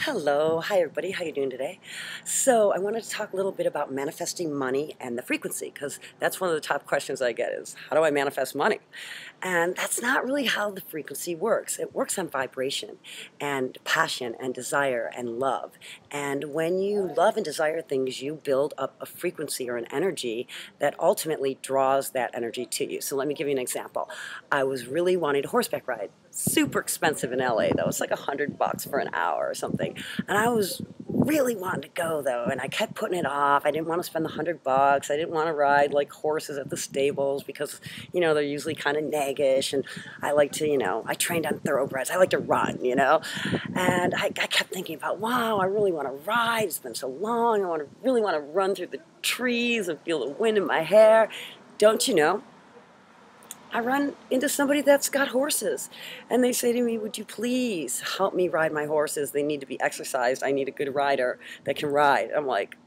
Hello, hi everybody, how you doing today? So I wanted to talk a little bit about manifesting money and the frequency, because that's one of the top questions I get is, how do I manifest money? And that's not really how the frequency works. It works on vibration and passion and desire and love. And when you love and desire things, you build up a frequency or an energy that ultimately draws that energy to you. So let me give you an example. I was really wanting to horseback ride. Super expensive in LA though. It's like $100 for an hour or something. And I was really wanting to go though, and I kept putting it off. I didn't want to spend the $100. I didn't want to ride like horses at the stables because, they're usually kind of naggish, and I like to, I trained on thoroughbreds. I like to run, and I kept thinking about, wow, I really want to ride. It's been so long. Really want to run through the trees and feel the wind in my hair. Don't you know? I run into somebody that's got horses, and they say to me, would you please help me ride my horses? They need to be exercised. I need a good rider that can ride. I'm like,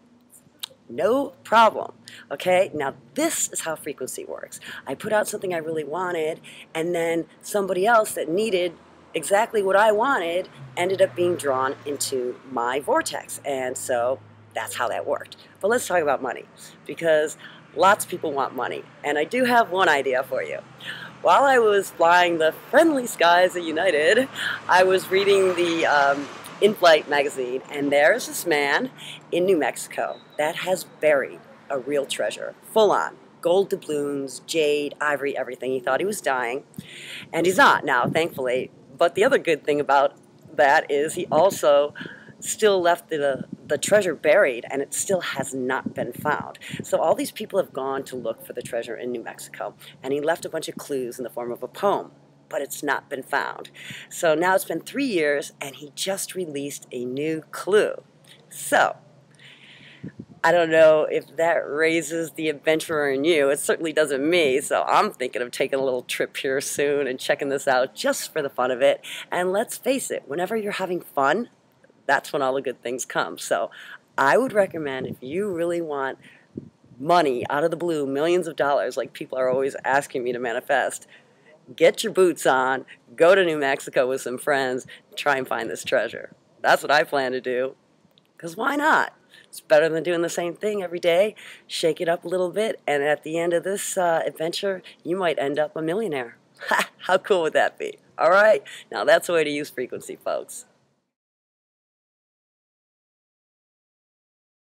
no problem. Okay, now this is how frequency works. I put out something I really wanted, and then somebody else that needed exactly what I wanted ended up being drawn into my vortex, and so that's how that worked. But let's talk about money, because lots of people want money, and I do have one idea for you. While I was flying the friendly skies of United, I was reading the in-flight magazine, and there's this man in New Mexico that has buried a real treasure, full on. Gold doubloons, jade, ivory, everything. He thought he was dying, and he's not now, thankfully. But the other good thing about that is he also still left the treasure buried, and it still has not been found. So all these people have gone to look for the treasure in New Mexico, and he left a bunch of clues in the form of a poem, but it's not been found. So now it's been 3 years, and he just released a new clue. So I don't know if that raises the adventurer in you. It certainly doesn't me, so I'm thinking of taking a little trip here soon and checking this out just for the fun of it. And let's face it, whenever you're having fun, that's when all the good things come. So I would recommend, if you really want money out of the blue, millions of dollars, like people are always asking me to manifest, get your boots on, go to New Mexico with some friends, try and find this treasure. That's what I plan to do, because why not? It's better than doing the same thing every day. Shake it up a little bit, and at the end of this adventure, you might end up a millionaire. How cool would that be? All right? Now that's the way to use frequency, folks.